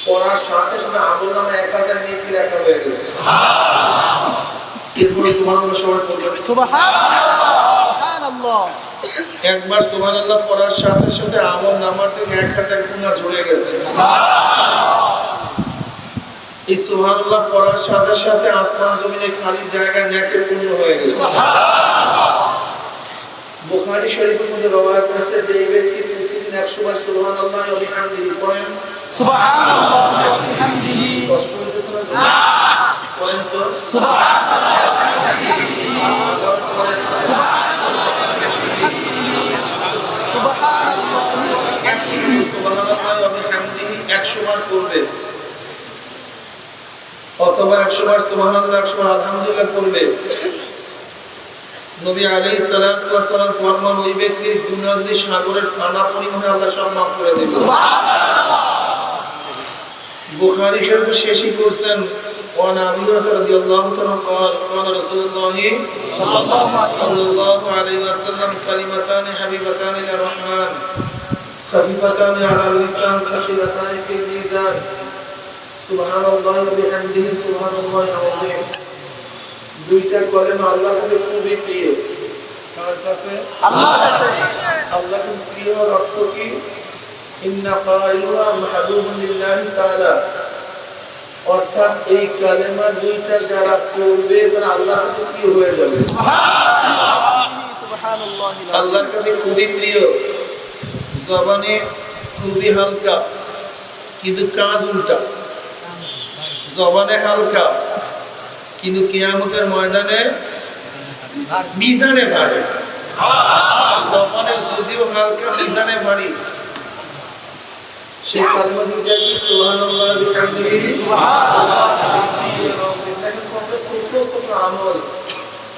পড়ার সাথে সাথে আমলনামা 1000 নেকি লেখা হয়ে গেছে। এরপরে সুবহানাল্লাহ সবাই পড়বেন। সুবহানাল্লাহ। একবার সুবহানাল্লাহ পড়ার সাথে সাথে আমলনামার থেকে 1000 গুনাহ ঝরে গেছে। এই সুবহানাল্লাহ পড়ার সাথে সাথে আসমান জমিনের খালি জায়গা নেকে পূর্ণ হয়ে গেছে। বুখারী শরীফের মধ্যে রওয়ায়াত আছে যে এই ব্যক্তি প্রতিদিন 100 বার সুবহানাল্লাহ ওয়া বিহামদিহি পড়েন। সুবহানাল্লাহ ওয়া বিহামদিহি। কষ্ট হইতেছে না? পড়েন তো সুবহানাল্লাহ ওয়া বিহামদিহি। আবার পড়েন সুবহানাল্লাহ ওয়া বিহামদিহি। সুবহানাল্লাহ ওয়া বিহামদিহি 100 বার পড়বে, অথবা 100 বার সুবহানাল্লাহ 100 বার আলহামদুলিল্লাহ পড়বে। নবী আলাইহিস সালাতু ওয়াস সালাম ফরমান ওই ব্যক্তির গুনাহ যদি সাগরের পানা পরিমাণে আল্লাহ সব মাফ করে দেবে। সুবহানাল্লাহ। বুখারী শরীফে শেষই করছেন ওয়ান আবি হুরায়রা রাদিয়াল্লাহু তাআলা قال قال رسول الله صلى الله عليه وسلم كلمتان حبيبتان الى الرحمن خفيفتان على اللسان ثقيلتان في الميزان সুবহানাল্লাহি ওয়া বিহামদিহি সুবহানাল্লাহি আযীম। দুইটা কলেমা আল্লাহর কাছে খুবই প্রিয়। কার কাছে? আল্লাহর কাছে। আল্লাহর কাছে প্রিয় অর্থ কি? ইন্না কাইলুহা মাহবুবুন লিল্লাহি তাআলা, অর্থাৎ এই কালেমা দুইটা যারা পড়বে তারা আল্লাহর কাছে প্রিয় হয়ে যাবে। সুবহানাল্লাহি সুবহানাল্লাহি। আল্লাহর কাছে খুবই প্রিয়, জবানে খুবই হালকা, কিন্তু কাজ উল্টা। জবানে হালকা কিন্তু কিয়ামতের ময়দানে মিজানে ভারী। জবানে যদিও হালকা, মিজানে ভারী। সেই কালেমা দুইটা কি? সুবহানাল্লাহ ওয়া বিহামদিহি সুবহানাল্লাহ। দেখেন কত ছোট ছোট আমল